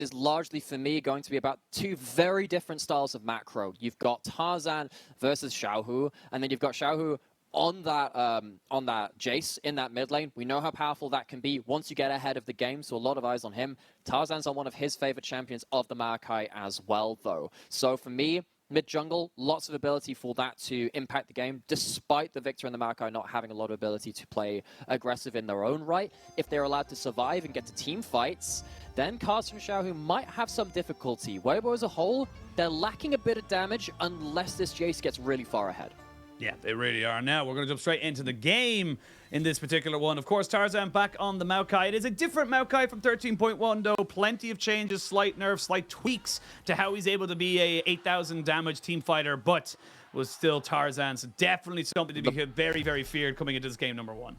is largely, for me, going to be about two very different styles of macro. You've got Tarzan versus Xiaohu, and then you've got Xiaohu on that Jayce in that mid lane. We know how powerful that can be once you get ahead of the game, so a lot of eyes on him. Tarzan's on one of his favorite champions of the Maokai as well, though. So for me, mid-jungle, lots of ability for that to impact the game, despite the Viktor and the Maokai not having a lot of ability to play aggressive in their own right. If they're allowed to survive and get to team fights, then Karsa and Xiaohu might have some difficulty. Weibo as a whole, they're lacking a bit of damage unless this Jayce gets really far ahead. Yeah, they really are. Now we're going to jump straight into the game in this particular one. Of course, Tarzan back on the Maokai. It is a different Maokai from 13.1, though. Plenty of changes, slight nerfs, slight tweaks to how he's able to be a 8,000 damage team fighter, but was still Tarzan. So definitely something to be very, very feared coming into this game number one.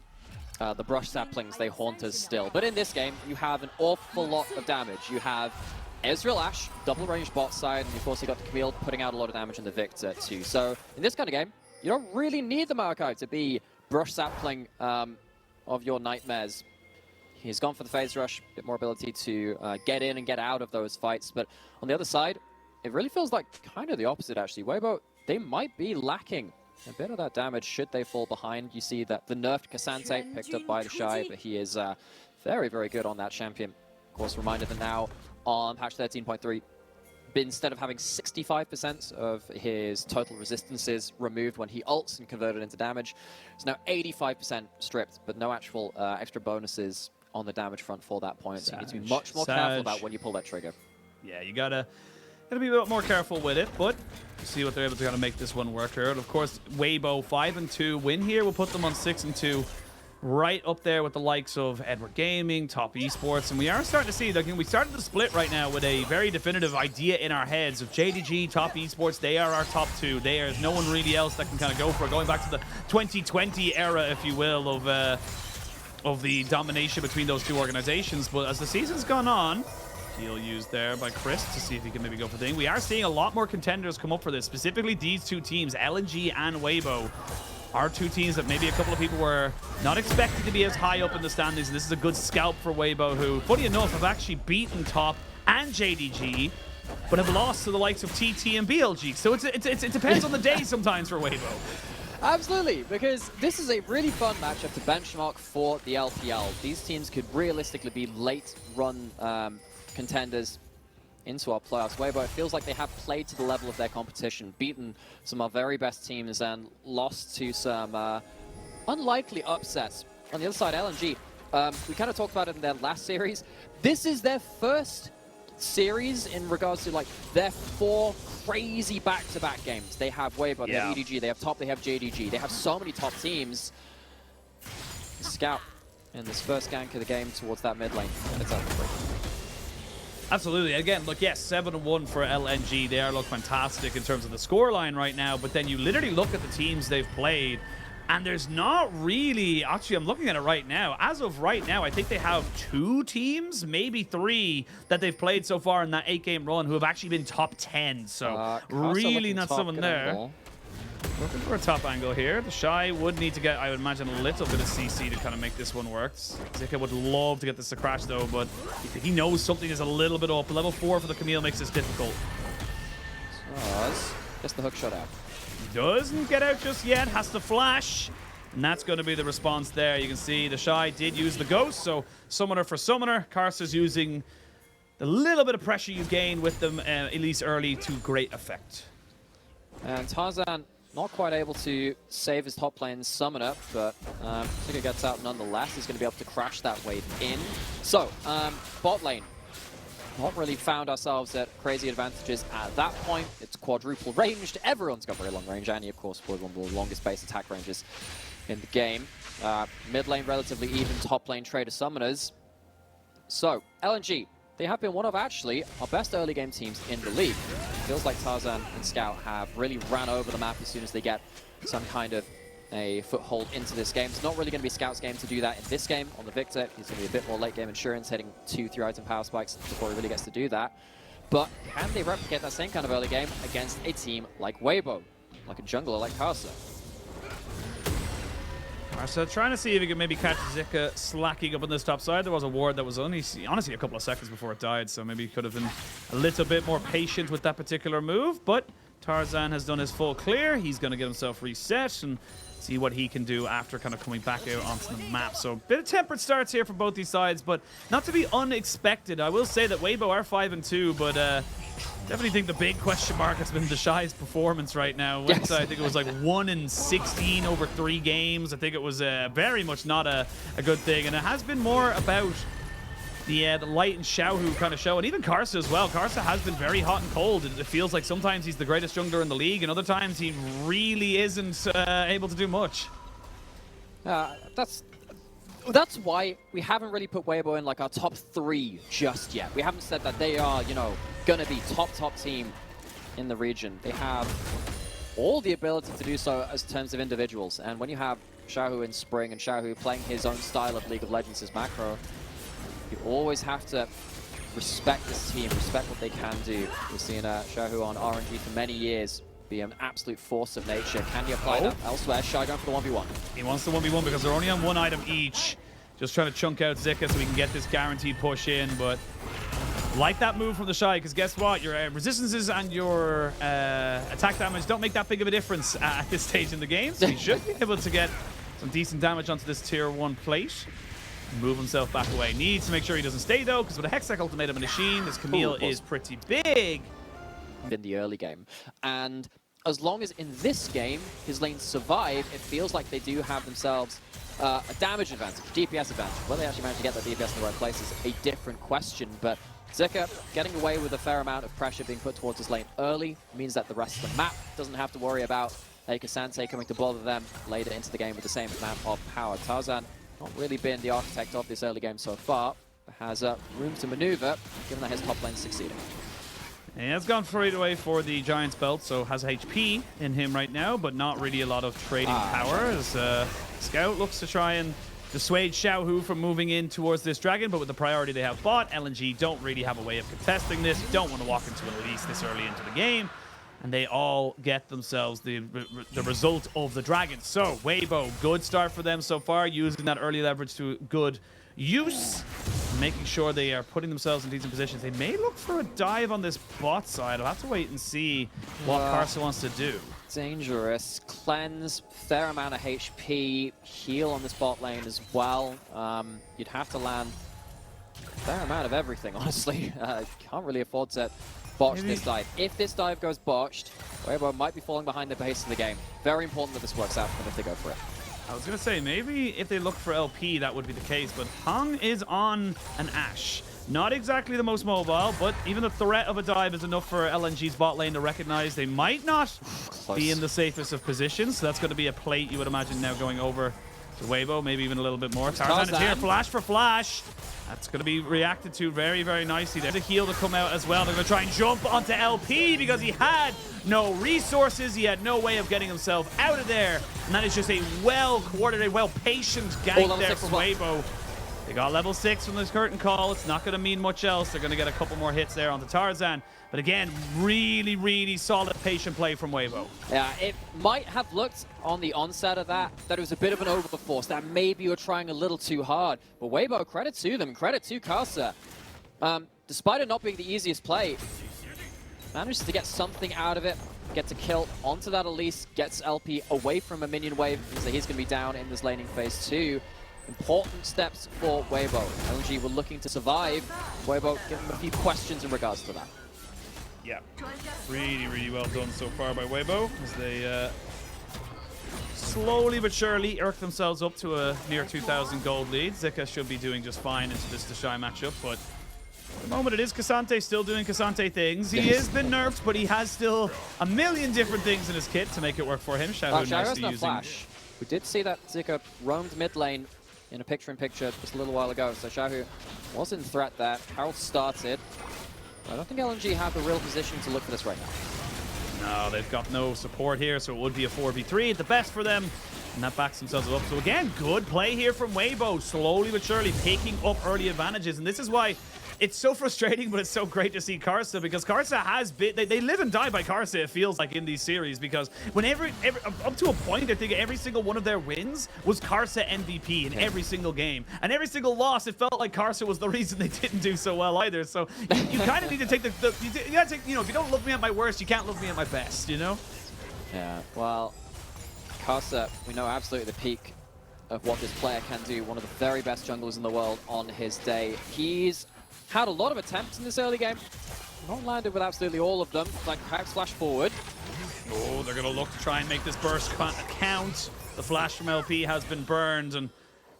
The brush saplings, they haunt us still. But in this game, you have an awful lot of damage. You have Ezreal Ashe, double range bot side, and of course you got the Camille putting out a lot of damage in the Viktor too. So in this kind of game, you don't really need the Maokai to be brush sapling of your nightmares. He's gone for the phase rush, a bit more ability to get in and get out of those fights. But on the other side, it really feels like kind of the opposite, actually. Weibo, they might be lacking a bit of that damage should they fall behind. You see that the nerfed Ksante picked up by TheShy, but he is very, very good on that champion. Of course, reminder that now on patch 13.3, instead of having 65% of his total resistances removed when he ults and converted into damage, it's now 85% stripped, but no actual extra bonuses on the damage front for that point. So you need to be much more careful about when you pull that trigger. Yeah, you gotta be a bit more careful with it, but see what they're able to kind of make this one work out. Of course, Weibo 5-2 win here will put them on 6-2. Right up there with the likes of WBG Gaming, Top Esports, and we are starting to see, like, we started the split right now with a very definitive idea in our heads of JDG, Top Esports. They are our top two. There's no one really else that can kind of go for it. Going back to the 2020 era, if you will, of the domination between those two organizations. But as the season's gone on, heal used there by Chris to see if he can maybe go for the thing. We are seeing a lot more contenders come up for this, specifically these two teams, LNG and Weibo. Are two teams that maybe a couple of people were not expecting to be as high up in the standings. And this is a good scalp for Weibo, who, funny enough, have actually beaten Top and JDG, but have lost to the likes of TT and BLG. So it depends on the day sometimes for Weibo. Absolutely, because this is a really fun matchup to benchmark for the LPL. These teams could realistically be late-run contenders into our playoffs. Weibo, it feels like they have played to the level of their competition, beaten some of our very best teams, and lost to some unlikely upsets. On the other side, LNG, we kind of talked about it in their last series. This is their first series in regards to like their 4 crazy back-to-back games. They have Weibo, they have EDG, they have Top, they have JDG. They have so many top teams. Scout in this first gank of the game towards that mid lane. And it's up for free. Absolutely. Again, look, yes, 7-1 for LNG. They are look fantastic in terms of the scoreline right now, but then you literally look at the teams they've played, and there's not really... Actually, I'm looking at it right now. As of right now, I think they have 2 teams, maybe 3, that they've played so far in that 8-game run who have actually been top 10. So really not someone there. Looking for a top angle here. TheShy would need to get, I would imagine, a little bit of CC to kind of make this one work. Zika would love to get this to crash, though, but he knows something is a little bit up. Level 4 for the Camille makes this difficult. Gets the hook shot out. Doesn't get out just yet. Has to flash. And that's going to be the response there. You can see TheShy did use the Ghost, so Summoner for Summoner. Karsa's using the little bit of pressure you gain with them, Elise early, to great effect. And Tarzan not quite able to save his top lane Summoner, but Zika gets out nonetheless. He's going to be able to crash that wave in. So, bot lane. Not really found ourselves at crazy advantages at that point. It's quadruple ranged. Everyone's got very long range, and he, of course, was one of the longest base attack ranges in the game. Mid lane, relatively even. Top lane, Trader Summoners. So, LNG. They have been one of, actually, our best early game teams in the league. It feels like Tarzan and Scout have really ran over the map as soon as they get some kind of a foothold into this game. It's not really going to be Scout's game to do that in this game. On the Viktor, he's going to be a bit more late game insurance, hitting 2 3-item power spikes before he really gets to do that. But can they replicate that same kind of early game against a team like Weibo, like a jungler like Karsa? So trying to see if he could maybe catch Zika slacking up on this top side. There was a ward that was only, honestly, a couple of seconds before it died, so maybe he could have been a little bit more patient with that particular move, but Tarzan has done his full clear. He's going to get himself reset and see what he can do after kind of coming back out onto the map. So a bit of tempered starts here for both these sides, but not to be unexpected. I will say that Weibo are 5-2, but definitely think the big question mark has been TheShy's performance right now. Yes. I think it was like 1-16 over 3 games. I think it was very much not a good thing, and it has been more about the Light and Xiaohu kind of show, and even Karsa as well. Karsa has been very hot and cold. It feels like sometimes he's the greatest jungler in the league, and other times he really isn't able to do much. That's why we haven't really put Weibo in like our top 3 just yet. We haven't said that they are, you know, gonna be top team in the region. They have all the ability to do so as terms of individuals, and when you have Xiaohu in Spring and Xiaohu playing his own style of League of Legends as macro, you always have to respect this team, respect what they can do. We've seen Xiaohu on RNG for many years be an absolute force of nature. Can you apply that elsewhere? Shy going for the 1v1. He wants the 1v1 because they're only on 1 item each. Just trying to chunk out Zika so we can get this guaranteed push in, but like that move from TheShy, because guess what? Your resistances and your attack damage don't make that big of a difference at this stage in the game, so he should be able to get some decent damage onto this tier 1 plate. Move himself back away. Needs to make sure he doesn't stay though, because with a Hextech ultimatum and a Sheen, this Camille is pretty big. In the early game. And as long as in this game his lanes survive, it feels like they do have themselves a damage advantage, DPS advantage. Whether they actually manage to get that DPS in the right place is a different question, but Zika getting away with a fair amount of pressure being put towards his lane early means that the rest of the map doesn't have to worry about a Ksante coming to bother them later into the game with the same amount of power. Tarzan not really been the architect of this early game so far, but has room to maneuver, given that his top lane is succeeding. He has gone straight away for the Giant's Belt, so has HP in him right now, but not really a lot of trading power, as Scout looks to try and dissuade Xiaohu from moving in towards this dragon, but with the priority they have bought, LNG don't really have a way of contesting this. You don't want to walk into an Elise this early into the game, and they all get themselves the result of the dragon. So, Weibo, good start for them so far, using that early leverage to good use, making sure they are putting themselves in decent positions. They may look for a dive on this bot side. I'll have to wait and see what Karsa wants to do. Dangerous. Cleanse, fair amount of HP, heal on this bot lane as well. You'd have to land a fair amount of everything, honestly. Can't really afford to botch this dive. If this dive goes botched, Weibo might be falling behind the pace of the game. Very important that this works out for them if they go for it. I was going to say, maybe if they look for LP, that would be the case, but Hung is on an Ashe. Not exactly the most mobile, but even the threat of a dive is enough for LNG's bot lane to recognize they might not be in the safest of positions. So that's going to be a plate, you would imagine, now going over to Weibo, maybe even a little bit more. Tarzan is here, flash for flash. That's going to be reacted to very, very nicely. There's a heal to come out as well. They're going to try and jump onto LP because he had no resources. He had no way of getting himself out of there. And that is just a well-coordinated, well-patient gank there from Weibo. They got level 6 from this curtain call. It's not going to mean much else. They're going to get a couple more hits there onto Tarzan. But again, really, really solid patient play from Weibo. Yeah, it might have looked on the onset of that it was a bit of an overforce, that maybe you were trying a little too hard. But Weibo, credit to them, credit to Karsa. Despite it not being the easiest play, manages to get something out of it, gets a kill onto that Elise, gets LP away from a minion wave, means that he's going to be down in this laning phase 2. Important steps for Weibo. LNG were looking to survive. Weibo giving him a few questions in regards to that. Yeah, really, really well done so far by Weibo, as they slowly but surely irk themselves up to a near 2,000 gold lead. Zika should be doing just fine into this TheShy matchup, but at the moment it is Ksante still doing Ksante things. He has been nerfed, but he has still a million different things in his kit to make it work for him. Xiaohu nicely using flash. We did see that Zika roamed mid lane in a picture-in-picture just a little while ago, so Xiaohu was in threat there. Harold started. I don't think LNG have a real position to look for this right now. No, they've got no support here, so it would be a 4v3 at the best for them. And that backs themselves up. So again, good play here from Weibo, slowly but surely picking up early advantages. And this is why it's so frustrating, but it's so great to see Karsa, because Karsa has been, they live and die by Karsa, it feels like, in these series, because whenever, up to a point, I think every single one of their wins was Karsa MVP in every single game. And every single loss, it felt like Karsa was the reason they didn't do so well either. So you kind of need to take you gotta take, you know, if you don't love me at my worst, you can't love me at my best, you know? Yeah, well, Karsa, we know absolutely the peak of what this player can do. One of the very best junglers in the world on his day. He's had a lot of attempts in this early game. Not landed with absolutely all of them. Like perhaps flash forward. Oh, they're going to look to try and make this burst count. The flash from LP has been burned, and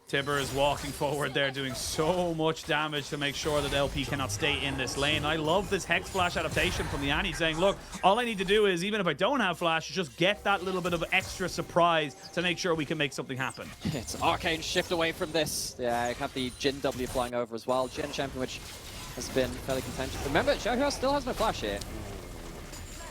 Tibber is walking forward there, doing so much damage to make sure that LP cannot stay in this lane. I love this Hex Flash adaptation from the Annie, saying, look, all I need to do is, even if I don't have Flash, just get that little bit of extra surprise to make sure we can make something happen. It's Arcane shift away from this. Yeah, I have the Jhin W flying over as well. Jhin champion, which has been fairly contentious. Remember, Xiaohu still has no Flash here.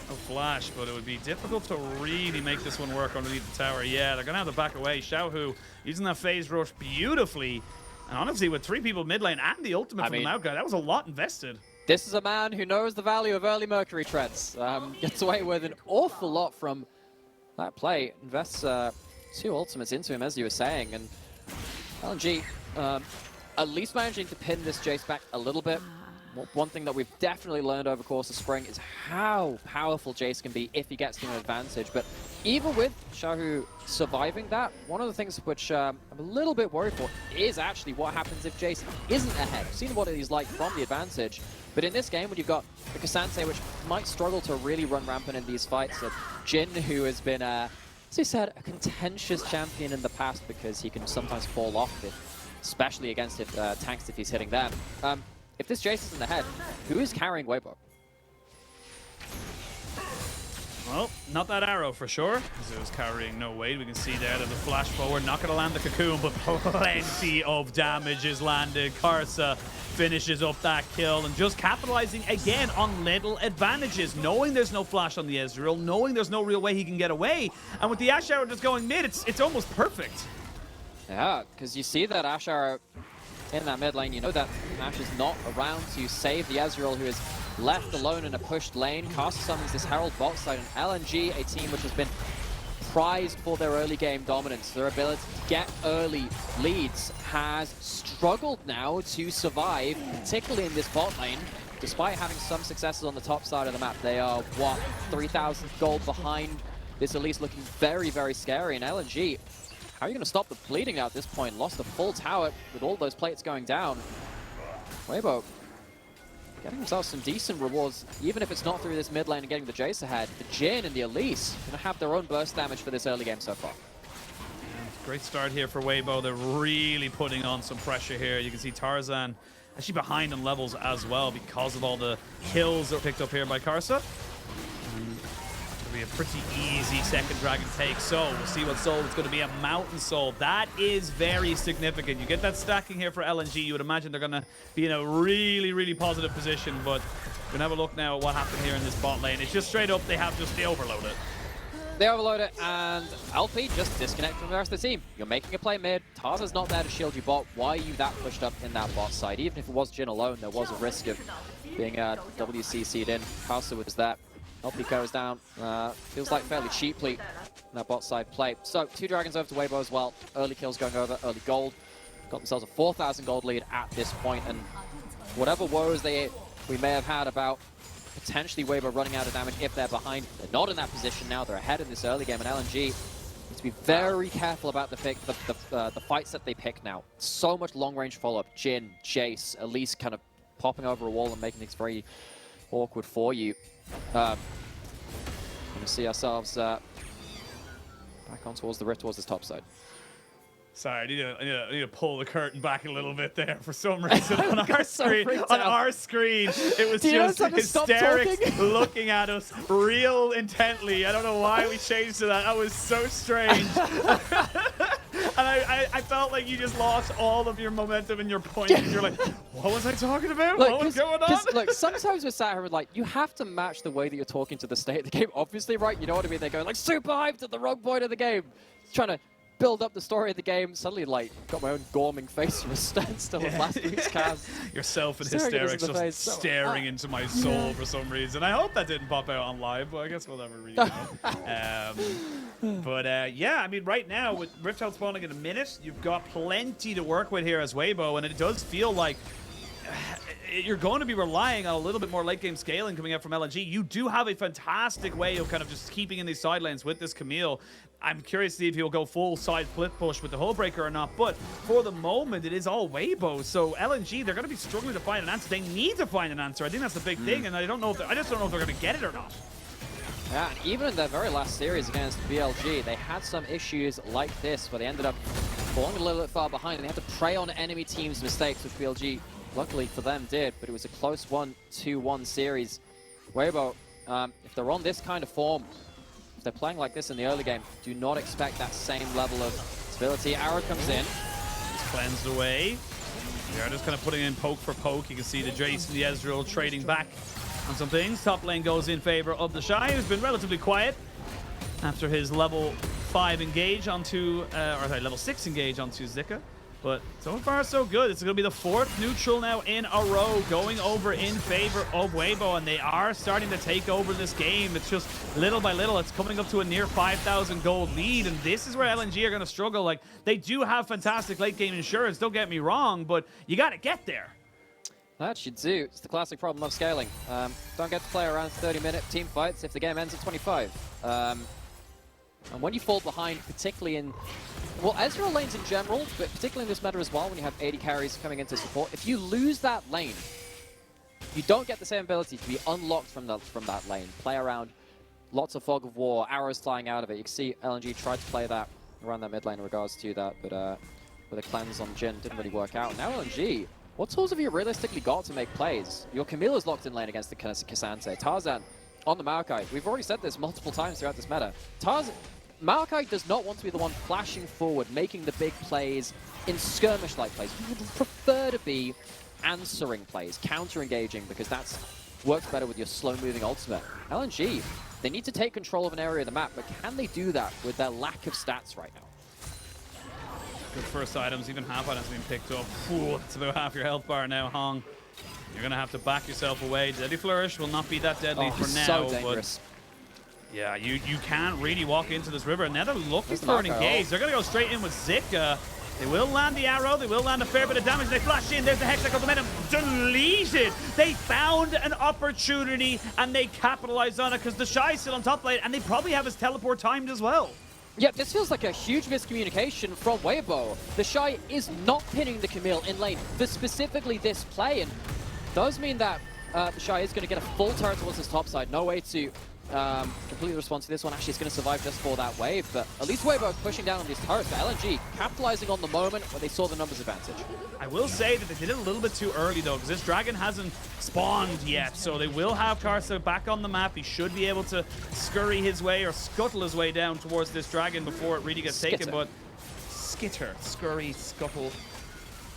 No Flash, but it would be difficult to really make this one work underneath the tower. Yeah, they're going to have to back away. Xiaohu using that phase rush beautifully. And honestly, with 3 people mid lane and the ultimate from the Maokai, that was a lot invested. This is a man who knows the value of early Mercury treads. Gets away with an awful lot from that play. Invests 2 ultimates into him, as you were saying. And LNG at least managing to pin this Jayce back a little bit. One thing that we've definitely learned over the course of spring is how powerful Jayce can be if he gets to an advantage. But even with Xiaohu surviving that, one of the things which I'm a little bit worried for is actually what happens if Jayce isn't ahead. We've seen what he's like from the advantage. But in this game, when you've got the Ksante, which might struggle to really run rampant in these fights, Jhin, who has been, as you said, a contentious champion in the past because he can sometimes fall off, especially against tanks if he's hitting them. If this Jayce is in the head, who is carrying Weibo? Well, not that arrow for sure, because it was carrying no weight. We can see there that the flash forward, not going to land the cocoon, but plenty of damage is landed. Karsa finishes up that kill and just capitalizing again on little advantages, knowing there's no flash on the Ezreal, knowing there's no real way he can get away. And with the Ashe arrow just going mid, it's almost perfect. Yeah, because you see that Ashe arrow in that mid lane, you know that Ashe is not around to save the Ezreal, who is left alone in a pushed lane. Karsa summons this Herald bot side, and LNG, a team which has been prized for their early game dominance, their ability to get early leads, has struggled now to survive, particularly in this bot lane. Despite having some successes on the top side of the map, they are, what, 3,000 gold behind this Elise, looking very, very scary. And LNG, how are you going to stop the bleeding at this point? Lost the full tower with all those plates going down. Weibo getting themselves some decent rewards, even if it's not through this mid lane and getting the Jayce ahead. The Jhin and the Elise going to have their own burst damage for this early game so far. Yeah, great start here for Weibo. They're really putting on some pressure here. You can see Tarzan actually behind on levels as well because of all the kills that were picked up here by Karsa. Be a pretty easy second dragon take. So we'll see what soul. It's going to be a mountain soul. That is very significant. You get that stacking here for LNG. You would imagine they're going to be in a really, really positive position. But we're going to have a look now at what happened here in this bot lane. It's just straight up. They overload it. They overload it, and LP just disconnect from the rest of the team. You're making a play mid. Tarzan's not there to shield you bot. Why are you that pushed up in that bot side? Even if it was Jhin alone, there was a risk of being WCC'd in. Karsa was that. LP goes down, feels like fairly cheaply in that bot side play. So 2 dragons over to Weibo as well. Early kills going over, early gold. Got themselves a 4,000 gold lead at this point, and whatever woes we may have had about potentially Weibo running out of damage if they're behind, they're not in that position now. They're ahead in this early game, and LNG needs to be very careful about the fights that they pick now. So much long-range follow-up. Jhin, Jayce, Elise kind of popping over a wall and making things very awkward for you. Going to see ourselves back on towards the rift, towards this top side. Sorry, I need to pull the curtain back a little bit there. For some reason, on our screen, it was just hysterics looking at us real intently. I don't know why we changed to that. That was so strange. And I felt like you just lost all of your momentum and your point. And you're like, what was I talking about? Look, what was going on? Look, sometimes we're sat here and like, you have to match the way that you're talking to the state of the game. Obviously, right? You know what I mean? They're going like super hyped at the wrong point of the game. Trying to build up the story of the game. Suddenly, like, got my own gorming face from a standstill of last week's cast. Yourself in Staring at us hysterics, in the just face. staring into my soul for some reason. I hope that didn't pop out on live, but I guess we'll never really know. Yeah, I mean, right now, with Rift Health spawning in a minute, you've got plenty to work with here as Weibo, and it does feel like you're going to be relying on a little bit more late game scaling coming out from LNG. You do have a fantastic way of kind of just keeping in these side lanes with this Camille. I'm curious to see if he'll go full side split push with the hull breaker or not, but for the moment, it is all Weibo. So LNG, they're going to be struggling to find an answer. They need to find an answer. I think that's the big thing, and I don't know if I just don't know if they're going to get it or not. Yeah, and even in their very last series against BLG, they had some issues like this where they ended up falling a little bit far behind, and they had to prey on enemy teams' mistakes, which BLG, luckily for them, did, but it was a close 1-2-1 series. Weibo, if they're on this kind of form, if they're playing like this in the early game, do not expect that same level of stability. Arrow comes in. It's cleansed away. They're just kind of putting in poke for poke. You can see the Jayce and the Ezreal trading back on some things. Top lane goes in favor of TheShy, who's been relatively quiet after his level 5 engage onto, level 6 engage onto Zika. But so far, so good. It's going to be the 4th neutral now in a row going over in favor of Weibo, and they are starting to take over this game. It's just little by little. It's coming up to a near 5,000 gold lead, and this is where LNG are going to struggle. Like, they do have fantastic late game insurance, don't get me wrong, but you got to get there. That you do. It's the classic problem of scaling. Don't get to play around 30-minute team fights if the game ends at 25. And when you fall behind, particularly in, well, Ezreal lanes in general, but particularly in this meta as well, when you have 80 carries coming into support, if you lose that lane, you don't get the same ability to be unlocked from that lane. Play around, lots of fog of war, arrows flying out of it. You can see LNG tried to play that around that mid lane in regards to that, but with a cleanse on Jhin, didn't really work out. Now LNG, what tools have you realistically got to make plays? Your Camille is locked in lane against the Ksante. Tarzan on the Maokai. We've already said this multiple times throughout this meta. Maokai does not want to be the one flashing forward, making the big plays in skirmish-like plays. He would prefer to be answering plays, counter-engaging, because that works better with your slow-moving ultimate. LNG, they need to take control of an area of the map, but can they do that with their lack of stats right now? Good first items, even half items being picked up. Ooh, it's about half your health bar now, Hong. You're going to have to back yourself away. Deadly Flourish will not be that deadly for now. So dangerous. But yeah, you can't really walk into this river. Now they're looking for an engage. They're going to go straight in with Zika. They will land the arrow. They will land a fair bit of damage. They flash in. There's the hexagon momentum. Deleted. They found an opportunity, and they capitalized on it because TheShy is still on top lane, and they probably have his teleport timed as well. Yeah, this feels like a huge miscommunication from Weibo. TheShy is not pinning the Camille in lane for specifically this play, and does mean that TheShy is going to get a full turret towards his top side. No way to completely respond to this one. Actually, it's going to survive just for that wave, but at least Weibo pushing down on these turrets. But LNG capitalizing on the moment where they saw the numbers advantage. I will say that they did it a little bit too early, though, because this dragon hasn't spawned yet, so they will have Karsa back on the map. He should be able to scurry his way or scuttle his way down towards this dragon before it really gets taken, but skitter, scurry, scuttle.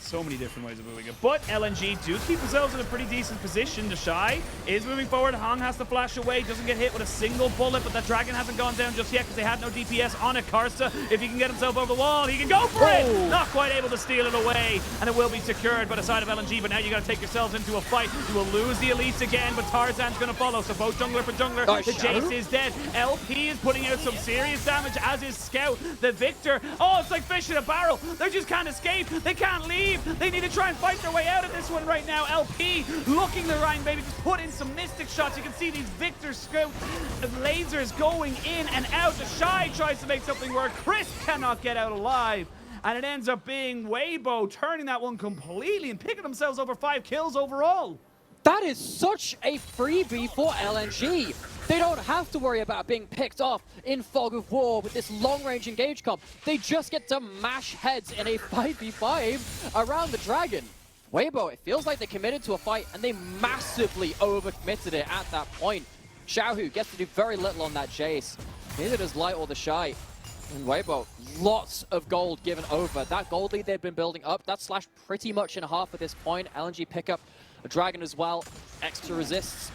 So many different ways of moving it. But LNG do keep themselves in a pretty decent position. TheShy is moving forward. Hong has to flash away. Doesn't get hit with a single bullet, but that dragon hasn't gone down just yet because they had no DPS on it. Karsa, if he can get himself over the wall, he can go for it! Not quite able to steal it away, and it will be secured by the side of LNG, but now you got to take yourselves into a fight. You will lose the Elise again, but Tarzan's going to follow, so both jungler for jungler. The Jayce is dead. LP is putting out some serious damage, as is Scout. The Viktor, oh, it's like fish in a barrel. They just can't escape. They can't leave. They need to try and fight their way out of this one right now. LP looking the Rhine, baby, just put in some mystic shots. You can see these Viktor Scout lasers going in and out. TheShy tries to make something work. Chris cannot get out alive. And it ends up being Weibo turning that one completely and picking themselves over 5 kills overall. That is such a freebie for LNG. They don't have to worry about being picked off in Fog of War with this long-range engage comp. They just get to mash heads in a 5v5 around the dragon. Weibo, it feels like they committed to a fight and they massively overcommitted it at that point. Xiaohu gets to do very little on that Jayce. Neither does Light or TheShy. And Weibo, lots of gold given over. That gold lead they've been building up, that's slashed pretty much in half at this point. LNG pick up a dragon as well. Extra resists.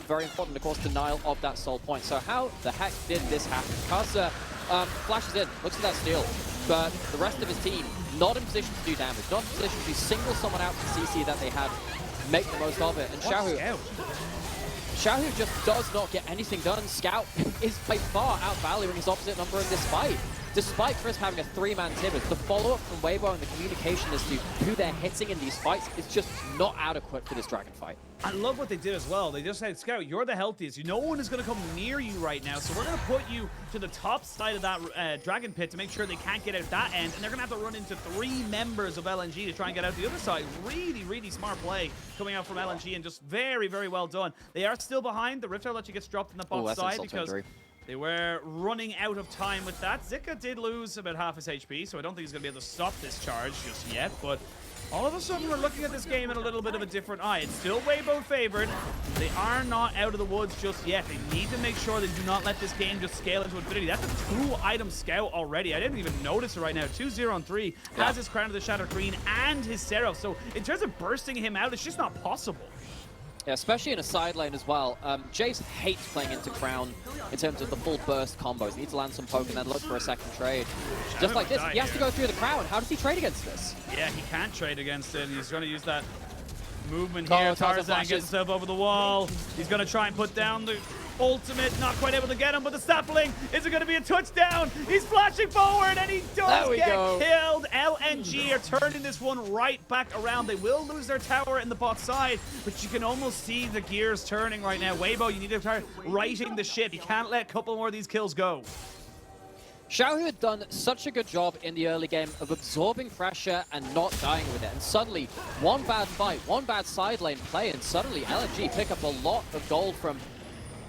Very important, of course, denial of that soul point. So how the heck did this happen? Karsa flashes in, looks at that steal, but the rest of his team not in position to do damage, not in position to single someone out from CC that they had, make the most of it. And Xiaohu just does not get anything done. Scout is by far outvaluing his opposite number in this fight. Despite Crisp having a 3-man Tibbers, the follow-up from Weibo and the communication as to who they're hitting in these fights is just not adequate for this Dragon fight. I love what they did as well. They just said, Scout, you're the healthiest. No one is going to come near you right now, so we're going to put you to the top side of that Dragon Pit to make sure they can't get out that end, and they're going to have to run into 3 members of LNG to try and get out the other side. Really, really smart play coming out from LNG, and just very, very well done. They are still behind. The Rift Arrow gets dropped in the bot side because they were running out of time with that. Zika did lose about half his HP, so I don't think he's going to be able to stop this charge just yet, but all of a sudden, we're looking at this game in a little bit of a different eye. It's still Weibo favored. They are not out of the woods just yet. They need to make sure they do not let this game just scale into infinity. That's a 2-item scout already. I didn't even notice it right now. 2-0-3 has his Crown of the Shattered Queen and his Seraph. So in terms of bursting him out, it's just not possible. Yeah, especially in a side lane as well. Jayce hates playing into Crown in terms of the full burst combos. He needs to land some poke and then look for a second trade. Just like this, he has to go through the Crown. How does he trade against this? Yeah, he can't trade against it. He's going to use that movement here. Tarzan gets himself over the wall. He's going to try and put down the ultimate, not quite able to get him, but the sapling, is it going to be a touchdown? He's flashing forward, and he does get killed. LNG are turning this one right back around. They will lose their tower in the bot side, but you can almost see the gears turning right now. Weibo, you need to start righting the ship. You can't let a couple more of these kills go. Xiaohu had done such a good job in the early game of absorbing pressure and not dying with it. And suddenly, one bad fight, one bad side lane play, and suddenly LNG pick up a lot of gold from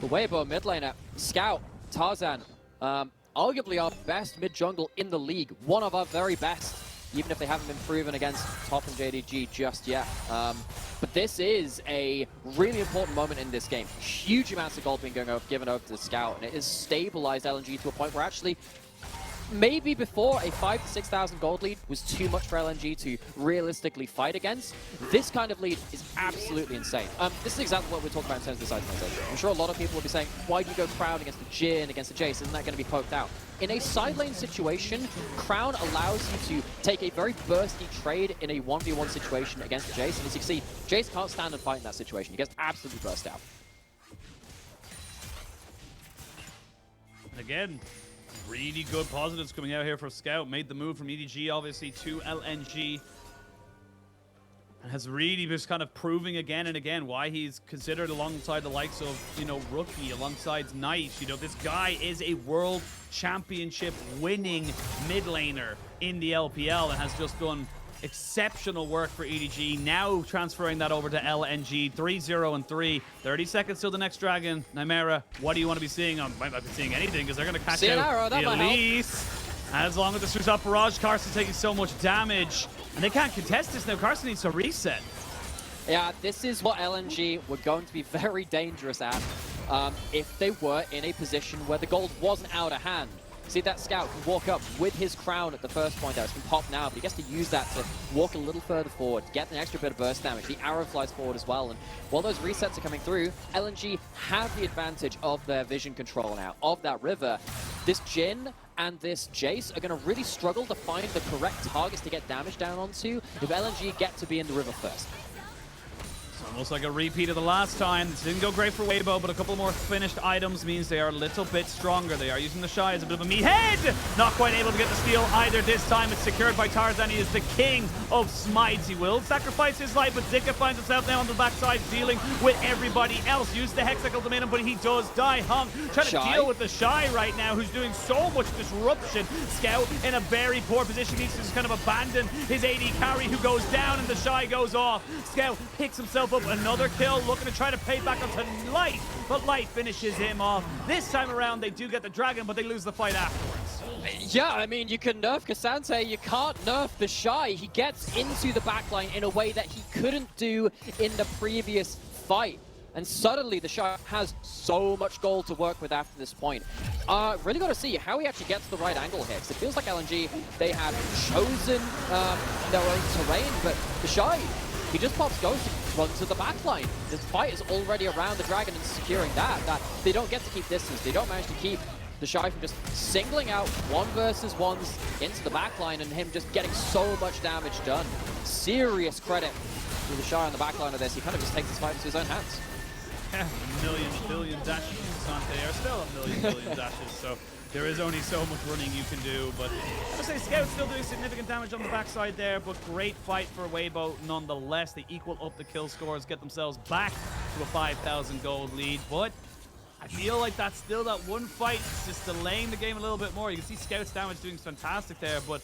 the Weibo mid laner. Scout, Tarzan, arguably our best mid jungle in the league. One of our very best, even if they haven't been proven against Top and JDG just yet. But this is a really important moment in this game. Huge amounts of gold being given over to the Scout, and it has stabilized LNG to a point where actually maybe before a 5,000 to 6,000 gold lead was too much for LNG to realistically fight against. This kind of lead is absolutely insane. This is exactly what we're talking about in terms of this itemization. I'm sure a lot of people will be saying, why do you go Crown against the Jhin, against the Jayce? Isn't that going to be poked out? In a side lane situation, Crown allows you to take a very bursty trade in a 1v1 situation against the Jayce. And as you can see, Jayce can't stand and fight in that situation. He gets absolutely burst out. Again, really good positives coming out here for Scout. Made the move from EDG, obviously, to LNG. And has really just kind of proving again and again why he's considered alongside the likes of, you know, Rookie, alongside Knight. You know, this guy is a world championship winning mid laner in the LPL and has just done exceptional work for EDG. Now transferring that over to LNG. 3-0-3. 30 seconds till the next dragon. Nymaera, what do you want to be seeing? I might not be seeing anything because they're going to catch out the Elise. As long as this up barrage, Karsa taking so much damage. And they can't contest this now. Karsa needs to reset. Yeah, this is what LNG were going to be very dangerous at if they were in a position where the gold wasn't out of hand. See, that Scout can walk up with his crown at the first point there. It's been popped now, but he gets to use that to walk a little further forward, get an extra bit of burst damage. The arrow flies forward as well, and while those resets are coming through, LNG have the advantage of their vision control now, of that river. This Jhin and this Jayce are going to really struggle to find the correct targets to get damage down onto if LNG get to be in the river first. Almost like a repeat of the last time. This didn't go great for Weibo, but a couple more finished items means they are a little bit stronger. They are using TheShy as a bit of a meathead. Not quite able to get the steal either this time. It's secured by Tarzan. He is the king of smites. He will sacrifice his life, but Zika finds himself now on the backside dealing with everybody else. Use the Hex ultimate, but he does die. Hung trying to deal with TheShy right now, who's doing so much disruption. Scout in a very poor position. He needs to just kind of abandon his AD carry, who goes down, and TheShy goes off. Scout picks himself up another kill, looking to try to pay back onto Light, but Light finishes him off. This time around, they do get the dragon, but they lose the fight afterwards. Yeah, I mean, you can nerf Ksante, you can't nerf TheShy. He gets into the backline in a way that he couldn't do in the previous fight. And suddenly, TheShy has so much gold to work with after this point. Really got to see how he actually gets the right angle here, because it feels like LNG, they have chosen their own terrain, but TheShy, he just pops Ghost and runs to the backline. This fight is already around the dragon and securing that they don't get to keep distance. They don't manage to keep TheShy from just singling out 1 versus 1s into the backline and him just getting so much damage done. Serious credit to TheShy on the backline of this. He kind of just takes this fight into his own hands. Yeah, a billion dashes from Ksante are still a million dashes, so there is only so much running you can do. But I would say Scout's still doing significant damage on the backside there, but great fight for Weibo nonetheless. They equal up the kill scores, get themselves back to a 5,000 gold lead, but I feel like that's still that one fight. It's just delaying the game a little bit more. You can see Scout's damage doing fantastic there, but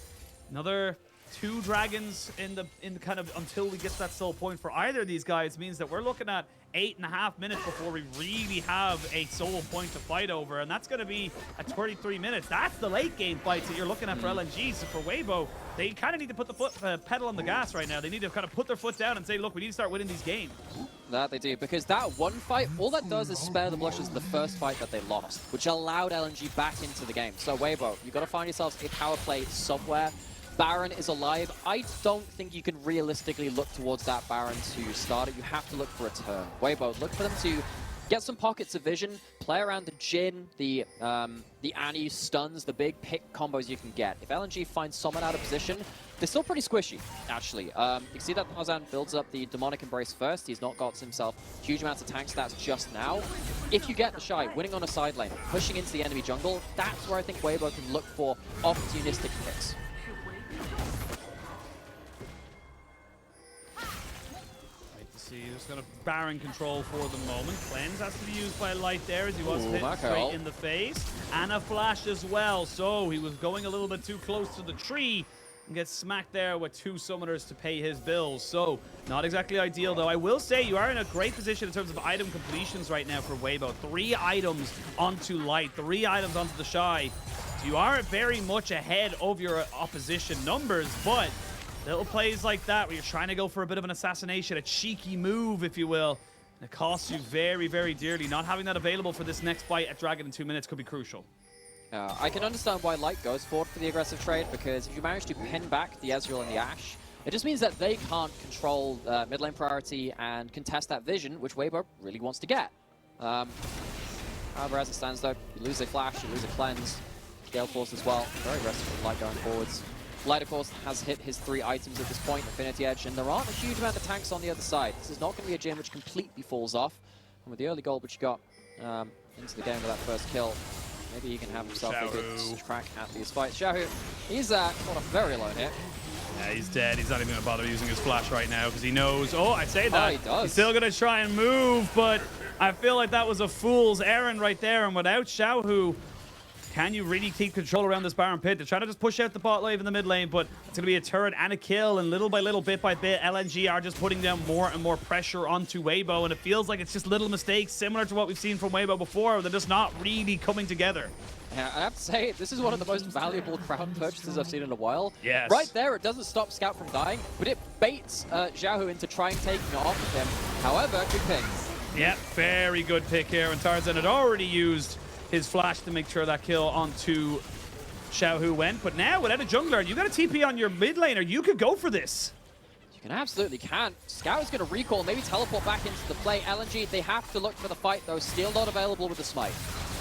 another 2 dragons in the kind of until we get to that soul point for either of these guys means that we're looking at 8.5 minutes before we really have a soul point to fight over, and that's going to be at 33 minutes. That's the late game fights that you're looking at for LNG. So for Weibo, they kind of need to put the pedal on the gas right now. They need to kind of put their foot down and say, look, we need to start winning these games. That they do, because that one fight, all that does is spare the blushes the first fight that they lost, which allowed LNG back into the game. So Weibo, you've got to find yourselves a power play somewhere. Baron is alive. I don't think you can realistically look towards that Baron to start it. You have to look for a turn. Weibo, look for them to get some pockets of vision, play around the Jhin, the Annie stuns, the big pick combos you can get. If LNG finds someone out of position, they're still pretty squishy, actually. You can see that Tarzan builds up the Demonic Embrace first. He's not got himself huge amounts of tank stats just now. If you get TheShy winning on a side lane, pushing into the enemy jungle, that's where I think Weibo can look for opportunistic picks. See, just got a Baron control for the moment. Cleanse has to be used by Light there as he was hit Maokai straight in the face. And a flash as well, so he was going a little bit too close to the tree and gets smacked there with 2 summoners to pay his bills. So, not exactly ideal though. I will say you are in a great position in terms of item completions right now for Weibo. 3 items onto Light, 3 items onto TheShy. So you are very much ahead of your opposition numbers, but little plays like that where you're trying to go for a bit of an assassination, a cheeky move, if you will. And it costs you very, very dearly. Not having that available for this next fight at Dragon in 2 minutes could be crucial. I can understand why Light goes forward for the aggressive trade, because if you manage to pin back the Ezreal and the Ashe, it just means that they can't control mid lane priority and contest that vision, which Weibo really wants to get. However, as it stands though, you lose a flash, you lose a cleanse, Gale Force as well. Very aggressive with Light going forwards. Light, of course, has hit his 3 items at this point, Infinity Edge, and there aren't a huge amount of tanks on the other side. This is not going to be a Jhin which completely falls off. And with the early gold which you got into the game with that first kill, maybe he can have himself a good crack at these fights. Xiaohu, he's got a very low hit. Yeah, he's dead. He's not even going to bother using his flash right now because he knows. Oh, I say that. Oh, he does. He's still going to try and move, but I feel like that was a fool's errand right there. And without Xiaohu, can you really keep control around this Baron pit? They're trying to just push out the bot lane in the mid lane, but it's going to be a turret and a kill, and little by little, bit by bit, LNG are just putting down more and more pressure onto Weibo, and it feels like it's just little mistakes similar to what we've seen from Weibo before. They're just not really coming together. Yeah, I have to say, this is one of the most valuable crown purchases I've seen in a while. Yes. Right there, it doesn't stop Scout from dying, but it baits Xiaohu into trying taking it off of him. However, good pick. Yep, very good pick here, and Tarzan had already used his flash to make sure that kill onto Xiaohu went. But now, without a jungler, you got a TP on your mid laner. You could go for this. You can absolutely can. Scout is going to recall, maybe teleport back into the play. LNG, they have to look for the fight, though. Still not available with the smite.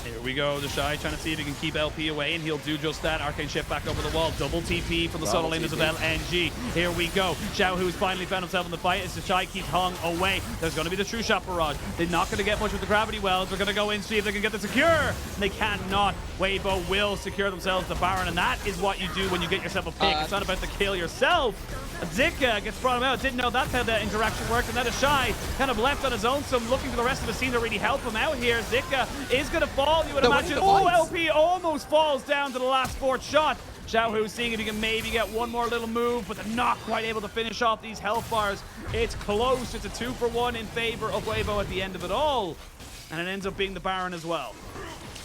Here we go, TheShy trying to see if he can keep LP away, and he'll do just that. Arcane shift back over the wall. Double TP from the solo laners of LNG. Here we go. Xiaohu's finally found himself in the fight as TheShy keeps hung away. There's going to be the true shot barrage. They're not going to get much with the gravity wells. They're going to go in, see if they can get the secure. And they cannot. Weibo will secure themselves the Baron, and that is what you do when you get yourself a pick. It's not about the kill yourself. Zika gets brought him out. Didn't know that's how that interaction worked, and that TheShy kind of left on his own, so I'm looking to the rest of the scene to really help him out here. Zika is going to fall, you would imagine. Oh, LP almost falls down to the last 4th shot. Xiaohu seeing if he can maybe get one more little move, but they're not quite able to finish off these health bars. It's close. It's a 2-for-1 in favor of Weibo at the end of it all, and it ends up being the Baron as well.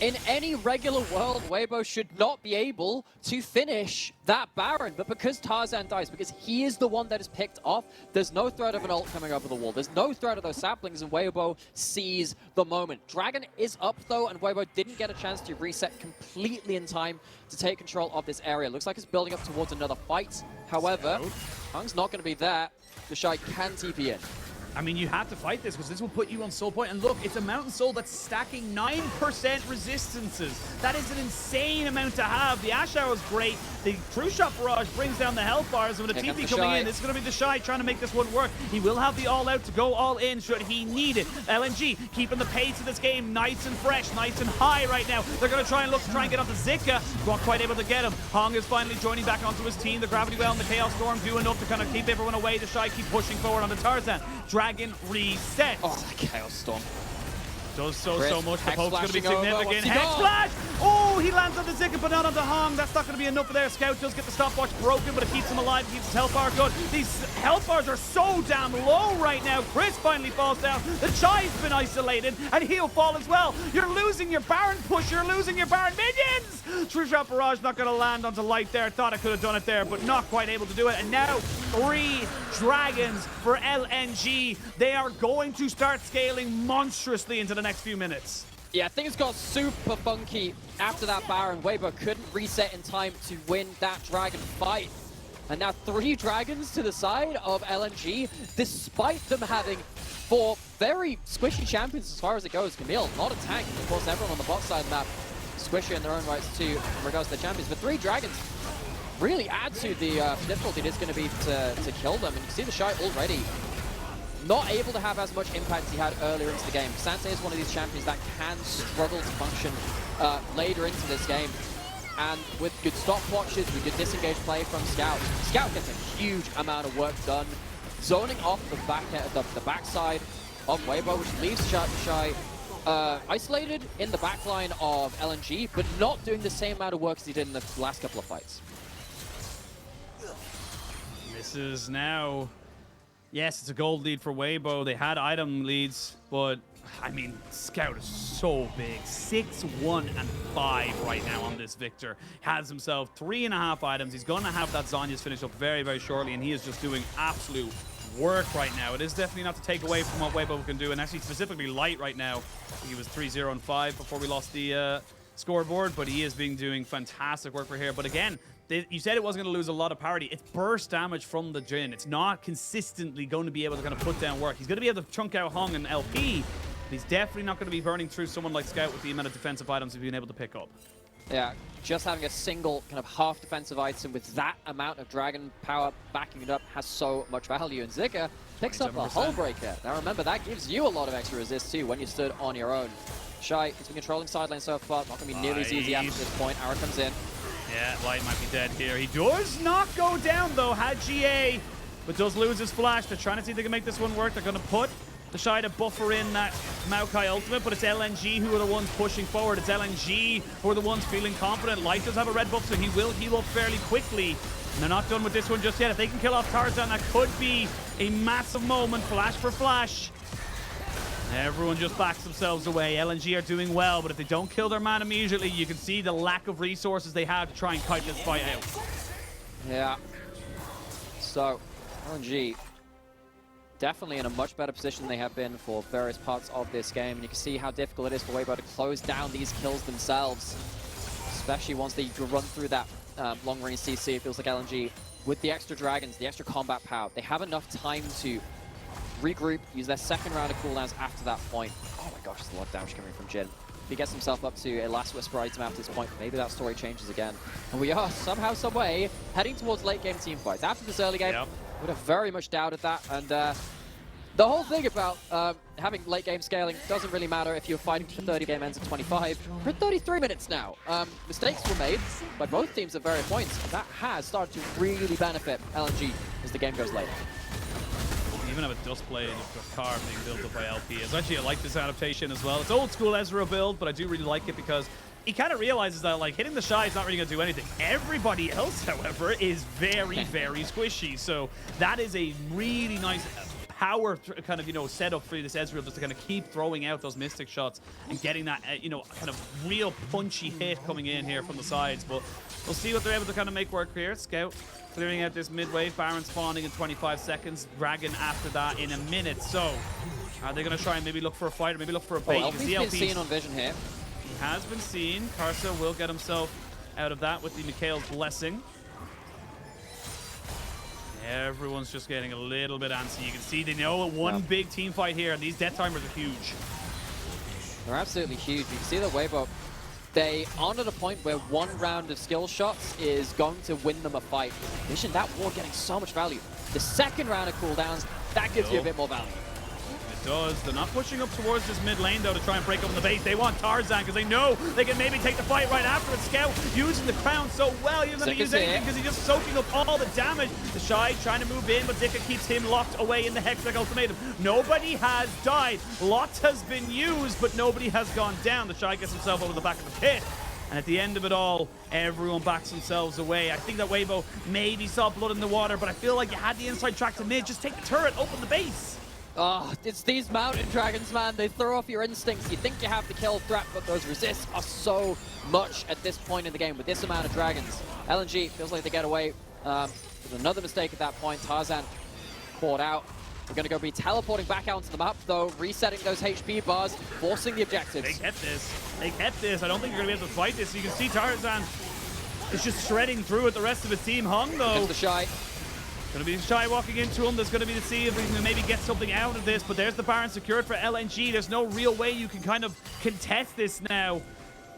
In any regular world, Weibo should not be able to finish that Baron, but because Tarzan dies, because he is the one that is picked off, there's no threat of an ult coming over the wall. There's no threat of those saplings, and Weibo sees the moment. Dragon is up, though, and Weibo didn't get a chance to reset completely in time to take control of this area. Looks like it's building up towards another fight. However, Hung's not going to be there. TheShy can TP in. I mean, you have to fight this because this will put you on soul point. And look, it's a Mountain Soul that's stacking 9% resistances. That is an insane amount to have. The Ashe Arrow is great. The True Shot Barrage brings down the health bars. And with the TP coming in, this is going to be TheShy trying to make this one work. He will have the all-out to go all in should he need it. LNG keeping the pace of this game nice and fresh, nice and high right now. They're going to try and get onto Zika. Not quite able to get him. Hong is finally joining back onto his team. The Gravity Well and the Chaos Storm do enough to kind of keep everyone away. TheShy keep pushing forward on the Tarzan. Dragon reset. Oh, the Chaos Storm. Does so much. The poke's going to be significant. Hex Hex Flash! Oh, he lands on the Zika, but not on the Hong. That's not going to be enough for there. Scout does get the stopwatch broken, but it keeps him alive. It keeps his health bar good. These health bars are so damn low right now. Chris finally falls down. TheShy's been isolated, and he'll fall as well. You're losing your Baron push. You're losing your Baron minions. True Shot Barrage not going to land onto Light there. Thought I could have done it there, but not quite able to do it. And now 3 dragons for LNG. They are going to start scaling monstrously into the next few minutes. Yeah, things got super funky after that Baron. Weibo couldn't reset in time to win that dragon fight. And now 3 dragons to the side of LNG, despite them having 4 very squishy champions as far as it goes. Camille, not a tank. Of course, everyone on the bot side of the map, squishy in their own rights too, in regards to their champions. But 3 dragons really add to the difficulty it is going to be to kill them. And you can see TheShy already not able to have as much impact as he had earlier into the game. Ksante is one of these champions that can struggle to function later into this game. And with good stopwatches, with good disengage play from Scout, Scout gets a huge amount of work done, zoning off the backside of Weibo, which leaves TheShy isolated in the backline of LNG, but not doing the same amount of work as he did in the last couple of fights. This is now... Yes, it's a gold lead for Weibo. They had item leads, but I mean, Scout is so big. 6-1 and 5 right now on this Viktor. Has himself 3.5 items. He's going to have that Zhonya's finished up very, very shortly, and he is just doing absolute work right now. It is definitely not to take away from what Weibo can do, and actually specifically Light right now. He was 3-0 and 5 before we lost the scoreboard, but he is doing fantastic work for here. But again, you said it wasn't going to lose a lot of parity. It's burst damage from the Jhin. It's not consistently going to be able to kind of put down work. He's going to be able to chunk out Hong and LP, but he's definitely not going to be burning through someone like Scout with the amount of defensive items he's been able to pick up. Yeah, just having a single kind of half defensive item with that amount of dragon power backing it up has so much value. And Zika picks up a hull breaker. Now remember, that gives you a lot of extra resist too when you stood on your own. Shy has been controlling side lane so far. Not going to be nearly as easy after this point. Arrow comes in. Yeah, Light might be dead here. He does not go down, though. Had GA, but does lose his flash. They're trying to see if they can make this one work. They're going to put TheShy to buffer in that Maokai ultimate, but it's LNG who are the ones pushing forward. It's LNG who are the ones feeling confident. Light does have a red buff, so he will heal up fairly quickly. And they're not done with this one just yet. If they can kill off Tarzan, that could be a massive moment. Flash for flash. Everyone just backs themselves away. LNG are doing well, but if they don't kill their man immediately, you can see the lack of resources they have to try and kite this fight out. Yeah. So, LNG definitely in a much better position than they have been for various parts of this game. And you can see how difficult it is for Weibo to close down these kills themselves. Especially once they run through that long-range CC, it feels like LNG, with the extra dragons, the extra combat power, they have enough time to regroup, use their second round of cooldowns after that point. Oh my gosh, there's a lot of damage coming from Jhin. If he gets himself up to a last whisper item after this point, maybe that story changes again. And we are somehow, some way, heading towards late game team fights. After this early game, would have very much doubted that. And the whole thing about having late game scaling doesn't really matter if you're fighting for 30 game ends at 25. We're at 33 minutes now. Mistakes were made by both teams at various points. And that has started to really benefit LNG as the game goes later. Even have a dust blade of car being built up by LP. Actually, I like this adaptation as well. It's old school Ezreal build, but I do really like it because he kind of realizes that like hitting TheShy is not really going to do anything. Everybody else, however, is very, very squishy. So that is a really nice power kind of, you know, setup for this Ezreal just to kind of keep throwing out those mystic shots and getting that, you know, kind of real punchy hit coming in here from the sides. But we'll see what they're able to kind of make work here. Scout clearing out this mid wave. Baron spawning in 25 seconds. Dragon after that in a minute. So are they going to try and maybe look for a fight or maybe look for a bait? LP's been seen on vision here. He has been seen. Karsa will get himself out of that with the Mikhail's blessing. Everyone's just getting a little bit antsy. You can see they know one big team fight here, and these death timers are huge. They're absolutely huge. You can see that Weibo, they aren't at a point where one round of skill shots is going to win them a fight. Vision, that war getting so much value. The second round of cooldowns, that gives you a bit more value. It does. They're not pushing up towards this mid lane, though, to try and break open the base. They want Tarzan because they know they can maybe take the fight right after it. Scout using the crown so well. He doesn't use anything because he's just soaking up all the damage. TheShy trying to move in, but Zika keeps him locked away in the Hextech ultimatum. Nobody has died. Lots has been used, but nobody has gone down. TheShy gets himself over the back of the pit. And at the end of it all, everyone backs themselves away. I think that Weibo maybe saw blood in the water, but I feel like you had the inside track to mid. Just take the turret, open the base. Oh, it's these mountain dragons, man. They throw off your instincts. You think you have the kill threat, but those resists are so much at this point in the game with this amount of dragons. LNG feels like they get away with another mistake at that point. Tarzan caught out. We're going to go be teleporting back out onto the map, though, resetting those HP bars, forcing the objectives. They get this. They get this. I don't think you're going to be able to fight this. You can see Tarzan is just shredding through it. The rest of his team hung, though. There's TheShy. Going to be TheShy walking into him. There's going to be to see if we can maybe get something out of this, but there's the Baron secured for LNG. There's no real way you can kind of contest this now.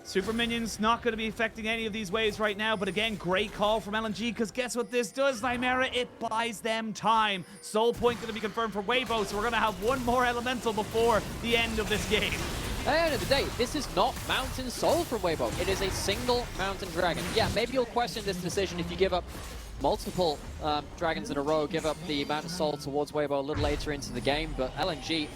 Super Minions not going to be affecting any of these waves right now, but again, great call from LNG, because guess what this does, Nymaera? It buys them time. Soul Point going to be confirmed for Weibo, so we're going to have one more elemental before the end of this game. At the end of the day, this is not Mountain Soul from Weibo. It is a single Mountain Dragon. Yeah, maybe you'll question this decision if you give up multiple dragons in a row, give up the Mountain Soul towards Weibo a little later into the game, but LNG,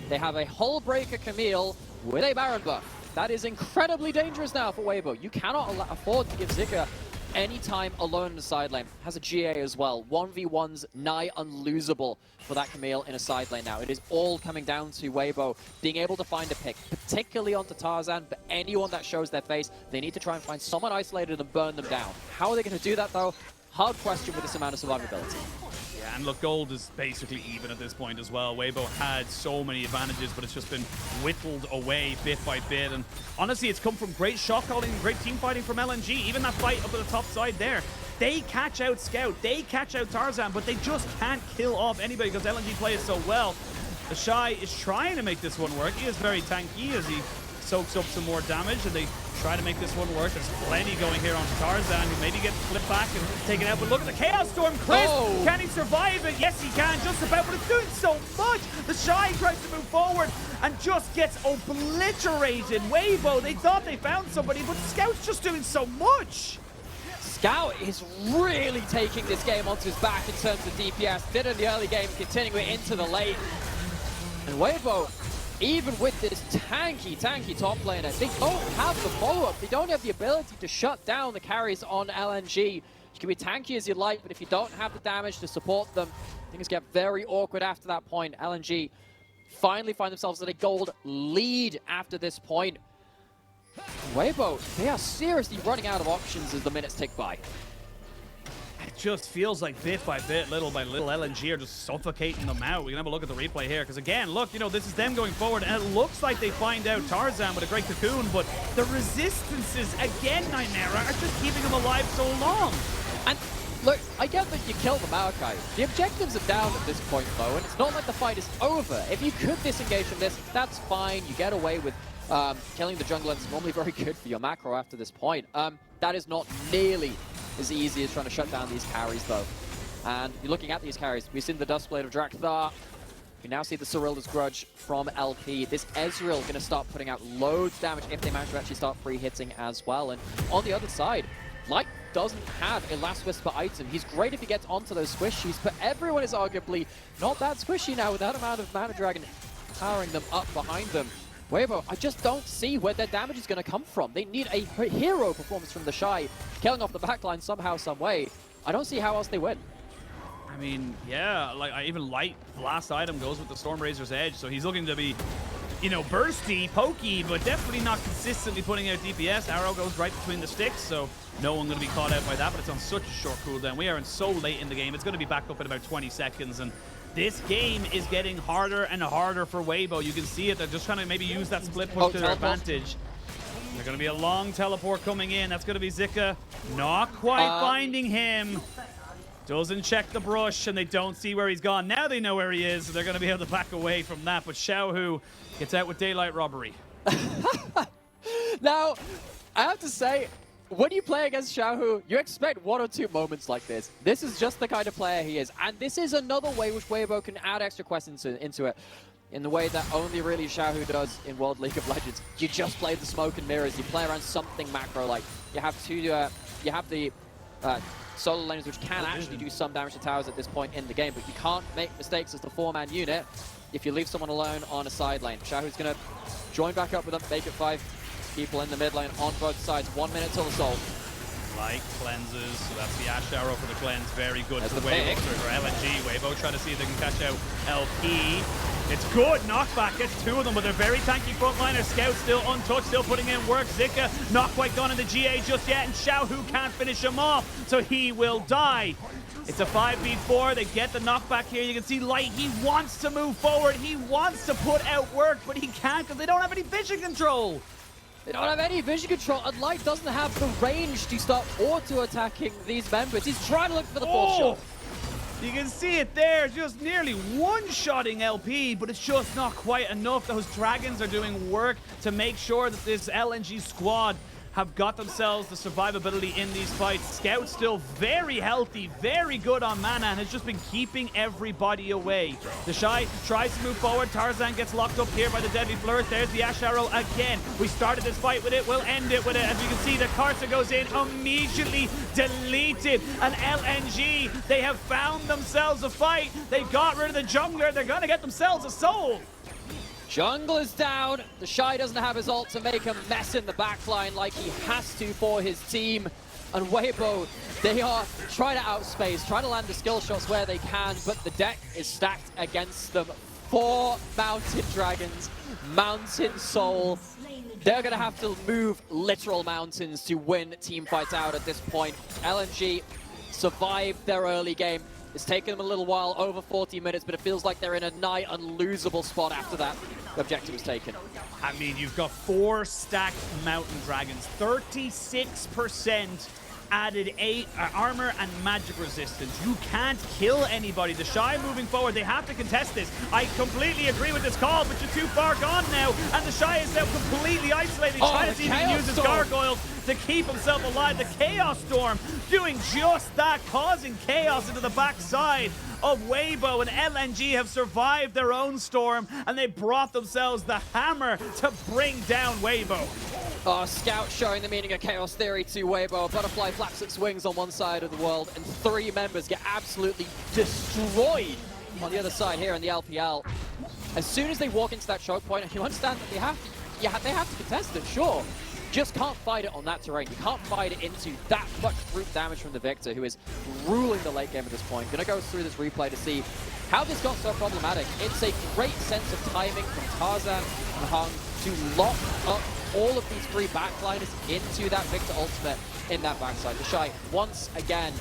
they have a Hull Breaker Camille with a Baron buff. That is incredibly dangerous now for Weibo. You cannot afford to give Zika any time alone in the side lane. Has a GA as well. 1v1's nigh unlosable for that Camille in a side lane now. It is all coming down to Weibo being able to find a pick, particularly onto Tarzan, but anyone that shows their face, they need to try and find someone isolated and burn them down. How are they going to do that, though? Hard question with this amount of survivability. Yeah, and look, gold is basically even at this point as well. Weibo had so many advantages, but it's just been whittled away bit by bit. And honestly, it's come from great shot calling and great team fighting from LNG. Even that fight up at the top side there. They catch out Scout, they catch out Tarzan, but they just can't kill off anybody because LNG plays so well. TheShy is trying to make this one work. He is very tanky as he soaks up some more damage, and they try to make this one work. There's plenty going here onto Tarzan, who maybe gets flipped back and taken out. But look at the Chaos Storm, Chris! Oh. Can he survive it? Yes, he can, just about, but it's doing so much! TheShy tries to move forward and just gets obliterated. Weibo, they thought they found somebody, but Scout's just doing so much! Scout is really taking this game onto his back in terms of DPS. Did in the early game, continuing it into the late. And Weibo, even with this tanky top laner, they don't have the follow-up. They don't have the ability to shut down the carries on LNG. You can be tanky as you like, but if you don't have the damage to support them, things get very awkward after that point. LNG finally find themselves at a gold lead after this point. Weibo, they are seriously running out of options as the minutes tick by. It just feels like bit by bit, little by little, LNG are just suffocating them out. We can have a look at the replay here, because again, look, you know, this is them going forward, and it looks like they find out Tarzan with a great cocoon, but the resistances, again, Nymaera, are just keeping him alive so long. And look, I get that you kill the Maokai. The objectives are down at this point, though, and it's not like the fight is over. If you could disengage from this, that's fine. You get away with killing the jungler. It's normally very good for your macro after this point. That is not nearly as easy as trying to shut down these carries, though. And you're looking at these carries. We've seen the Dustblade of Drakthar. We now see the Cyril's Grudge from LP. This Ezreal going to start putting out loads of damage if they manage to actually start free hitting as well. And on the other side, Light doesn't have a Last Whisper item. He's great if he gets onto those squishies, but everyone is arguably not that squishy now with that amount of Mana Dragon powering them up behind them. Weibo, I just don't see where their damage is going to come from. They need a hero performance from TheShy, killing off the backline somehow, some way. I don't see how else they win. I mean, yeah, like even Light, the last item goes with the Stormrazor's Edge, so he's looking to be, you know, bursty, pokey, but definitely not consistently putting out DPS. Arrow goes right between the sticks, so no one going to be caught out by that, but it's on such a short cooldown. We are in so late in the game. It's going to be back up in about 20 seconds, and this game is getting harder and harder for Weibo. You can see it. They're just trying to maybe use that split push to their advantage. There's going to be a long teleport coming in. That's going to be Zika. Not quite finding him. Doesn't check the brush, and they don't see where he's gone. Now they know where he is, so they're going to be able to back away from that. But Xiaohu gets out with daylight robbery. Now, I have to say, when you play against Xiaohu, you expect one or two moments like this. This is just the kind of player he is. And this is another way which Weibo can add extra questions into it. In the way that only really Xiaohu does in World League of Legends. You just play the smoke and mirrors. You play around something macro. Like, you have the solo laners which can actually do some damage to towers at this point in the game, but you can't make mistakes as the 4-man unit if you leave someone alone on a side lane. Xiaohu's going to join back up with them, make it 5 people in the mid lane on both sides. 1 minute till the soul. Light cleanses, so that's the Ashe arrow for the cleanse. Very good There's for the Weibo, pick. for LNG. Weibo trying to see if they can catch out LP. It's good, knockback, gets 2 of them, but they're very tanky frontliners. Scout still untouched, still putting in work. Zika not quite gone in the GA just yet, and Xiaohu can't finish him off, so he will die. It's a 5v4, they get the knockback here. You can see Light, he wants to move forward, he wants to put out work, but he can't because they don't have any vision control. They don't have any vision control, and Light doesn't have the range to start auto-attacking these members. He's trying to look for the fourth shot. You can see it there, just nearly one-shotting LP, but it's just not quite enough. Those Dragons are doing work to make sure that this LNG squad have got themselves the survivability in these fights. Scout still very healthy, very good on mana, and has just been keeping everybody away. TheShy tries to move forward. Tarzan gets locked up here by the deadly flourish. There's the Ashe arrow again. We started this fight with it, we'll end it with it. As you can see, the Karsa goes in, immediately deleted. And LNG, they have found themselves a fight. They got rid of the jungler. They're gonna get themselves a soul. Jungler's down. TheShy doesn't have his ult to make a mess in the backline like he has to for his team. And Weibo, they are trying to outspace, trying to land the skill shots where they can, but the deck is stacked against them. 4 mountain dragons, mountain soul. They're going to have to move literal mountains to win team fights out at this point. LNG survived their early game. It's taken them a little while, over 40 minutes, but it feels like they're in a nigh unlosable spot after that objective was taken. I mean, you've got 4 stacked mountain dragons, 36% added armor and magic resistance. You can't kill anybody. TheShy moving forward, they have to contest this. I completely agree with this call, but you're too far gone now, and TheShy is now completely isolated, trying to see if he can use his gargoyles to keep himself alive. The Chaos Storm doing just that, causing chaos into the backside of Weibo, and LNG have survived their own storm, and they brought themselves the hammer to bring down Weibo. Oh, Scout showing the meaning of Chaos Theory to Weibo. Butterfly flaps its wings on one side of the world, and 3 members get absolutely destroyed on the other side here in the LPL. As soon as they walk into that choke point, you understand that they have to contest it, sure. Just can't fight it on that terrain. You can't fight it into that much brute damage from the Viktor, who is ruling the late game at this point. Gonna go through this replay to see how this got so problematic. It's a great sense of timing from Tarzan and Hung to lock up all of these 3 backliners into that Viktor ultimate in that backside. TheShy once again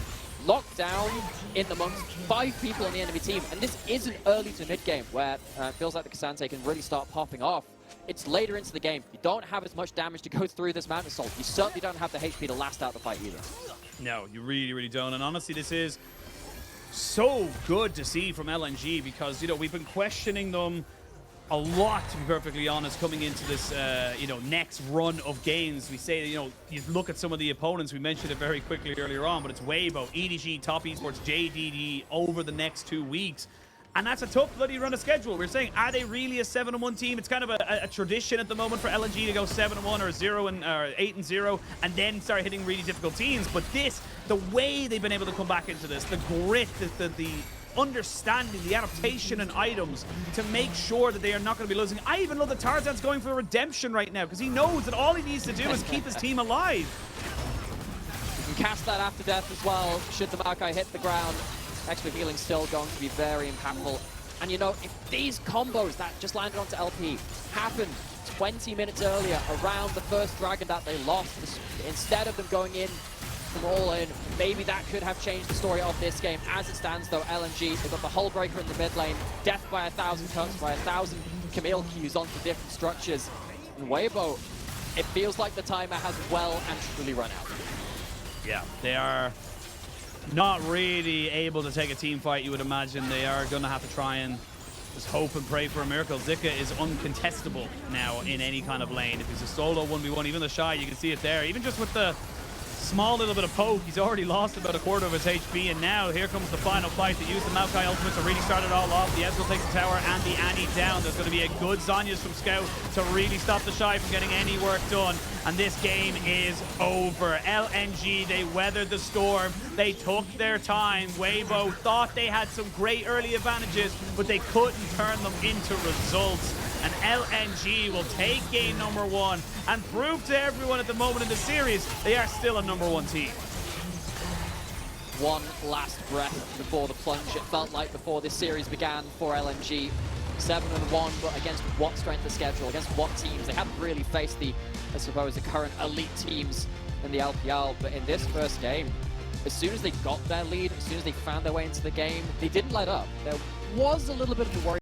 locked down in amongst 5 people on the enemy team. And this isn't early to mid game where it feels like the Ksante can really start popping off. It's later into the game. You don't have as much damage to go through this Mountain Assault. You certainly don't have the HP to last out the fight either. No, you really, really don't. And honestly, this is so good to see from LNG because, you know, we've been questioning them a lot, to be perfectly honest, coming into this, you know, next run of games. We say, you know, you look at some of the opponents. We mentioned it very quickly earlier on, but it's Weibo, EDG, Top Esports, JDD over the next 2 weeks. And that's a tough bloody run of schedule. We're saying, are they really a 7-1 team? It's kind of a tradition at the moment for LNG to go 7-1 or 8-0 and then start hitting really difficult teams. But this, the way they've been able to come back into this, the grit, the understanding, the adaptation and items to make sure that they are not going to be losing. I even love that Tarzan's going for redemption right now because he knows that all he needs to do is keep his team alive. You can cast that after death as well, should the Maokai hit the ground. Extra healing still going to be very impactful. And you know, if these combos that just landed onto LP happened 20 minutes earlier around the first dragon that they lost, instead of them going in from all in, maybe that could have changed the story of this game. As it stands though, LNG, they've got the Hull Breaker in the mid lane, death by 1,000 cuts, by 1,000 Camille Qs onto different structures. And Weibo, it feels like the timer has well and truly run out. Yeah, they are not really able to take a team fight, you would imagine. They are going to have to try and just hope and pray for a miracle. Zika is uncontestable now in any kind of lane. If he's a solo 1v1, even TheShy, you can see it there. Even just with the small little bit of poke, he's already lost about a quarter of his HP, and now here comes the final fight to use the Maokai ultimate to really start it all off. The Ezreal takes the tower and the Annie down. There's going to be a good Zhonya's from Scout to really stop TheShy from getting any work done, and this game is over. LNG, they weathered the storm. They took their time. Weibo thought they had some great early advantages, but they couldn't turn them into results. And LNG will take game number 1 and prove to everyone at the moment in the series they are still a #1 team. One last breath before the plunge, it felt like, before this series began for LNG. 7-1, but against what strength of schedule, against what teams? They haven't really faced the, I suppose, the current elite teams in the LPL, but in this first game, as soon as they got their lead, as soon as they found their way into the game, they didn't let up. There was a little bit of a worry